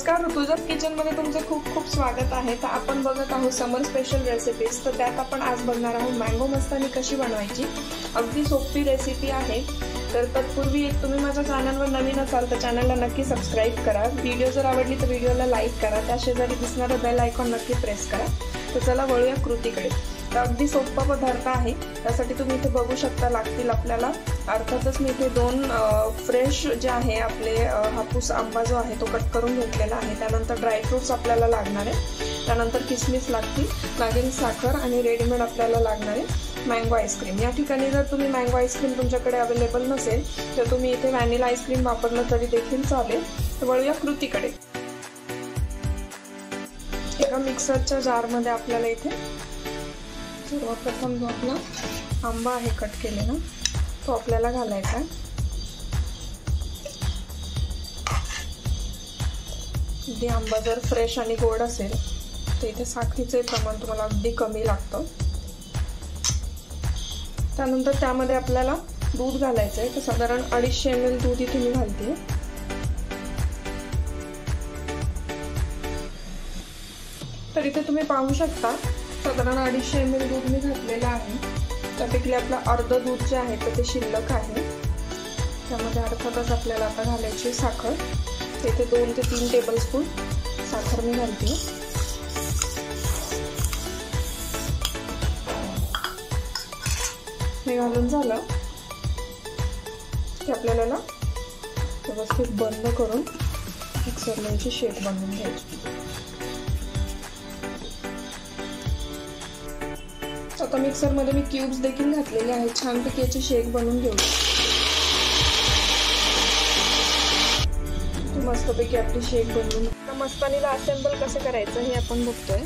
नमस्कार, ऋतुजाज किचनमध्ये तुमचे खूप खूप स्वागत आहे। तर आपण बघत आहोत समर स्पेशल रेसिपीज। तर त्यात आपण आज बघणार आहोत मँगो मस्तानी कशी बनवायची। अगदी सोपी रेसिपी आहे। तर तत्पूर्वी एक तुम्ही माझ्या चॅनलवर नवीन असाल तर चॅनलला नक्की सबस्क्राइब करा। व्हिडिओ जर आवडली तर व्हिडिओला लाईक करा। त्या शेजारी दिसणारा बेल आयकॉन नक्की प्रेस करा। तर चला वळूया कृतीकडे। तर अगदी सोपा पदार्थ आहे। त्यासाठी तुम्ही इथे बघू शकता लागतील आपल्याला अर्थातच मी इथे दोन फ्रेश जे आहे आपले हापूस आंबा जो आहे तो कट करून घेतलेला आहे। त्यानंतर ड्रायफ्रुट्स आपल्याला लागणार आहे। त्यानंतर किसमिस लागतील, लागेल साखर आणि रेडीमेड आपल्याला लागणार आहे मँगो आईस्क्रीम। या ठिकाणी जर तुम्ही मँगो आईस्क्रीम तुमच्याकडे अवेलेबल नसेल तर तुम्ही इथे व्हॅनिला आईस्क्रीम वापरलं तरी देखील चालेल। तर वळूया कृतीकडे। एका मिक्सरच्या जारमध्ये आपल्याला इथे सर्वप्रथम जो आपला आंबा आहे कट केलेला तो आपल्याला घालायचा आहे। इथे आंबा जर फ्रेश आणि गोड असेल तर इथे साखरेचे प्रमाण तुम्हाला अगदी कमी लागतं। त्यानंतर त्यामध्ये आपल्याला दूध घालायचं आहे। तर साधारण 250 ml दूध इथे मी घालते। तर इथे तुम्ही पाहू शकता साधारण 250 ml दूध मी घातलेलं आहे। त्यापैकी आपलं अर्ध दूध जे आहे ते शिल्लक आहे। त्यामध्ये अर्थातच आपल्याला आता घालायची साखर। इथे 2 ते 3 टेबलस्पून साखर मी घालते। हे घालून झालं की आपल्याला व्यवस्थित बंद करून मिक्सरला याची शेक बनवून घ्यायची। आता मिक्सर मध्ये मी क्यूब्स देखील घातलेले आहेत। छानपैकी याची शेक बनवून घेऊ। मस्तपैकी आपली शेक बनवून मस्तानीला असेंबल कसं करायचं हे आपण बघतोय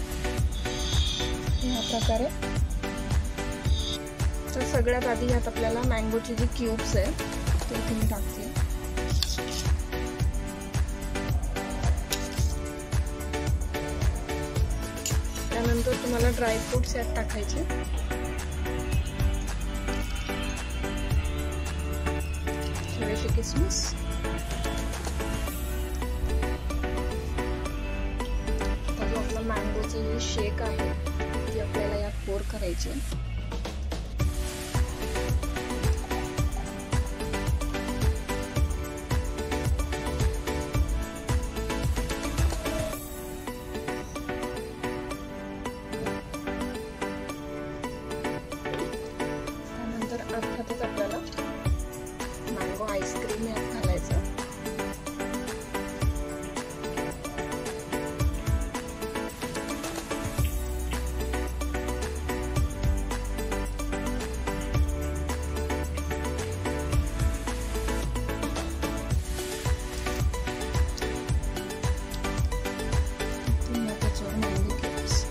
या प्रकारे। तर सगळ्यात आधी यात आपल्याला मँगोची जी क्यूब्स आहे ते इथे मी टाकते। त्यानंतर तुम्हाला ड्रायफ्रुट्स यात टाकायचे। थोडेसे किसमिस, जो आपला मँगोचं जे शेक आहे ते आपल्याला यात पोर करायचे। अर्थातच आपल्याला मँगो आईस्क्रीम यात घालायचं। त्याच्यावर मँगो क्यूब्स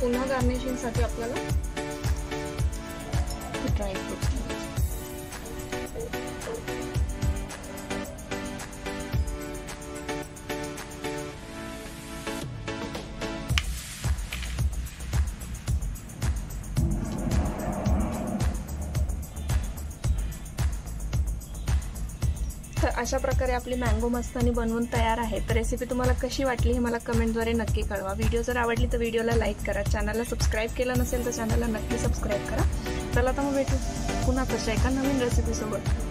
पुन्हा गार्निशिंग साठी आपल्याला ड्रायफ्रुट्स तर अशा प्रकारे आपली मँगो मस्तानी बनवून तयार आहे। तर रेसिपी तुम्हाला कशी वाटली हे मला कमेंटद्वारे नक्की कळवा। व्हिडिओ जर आवडली तर व्हिडिओला लाईक करा। चॅनलला सबस्क्राइब केलं नसेल तर चॅनलला नक्की सबस्क्राइब करा। चला तर मग भेटू पुन्हा तशा एका नवीन रेसिपी सोबत।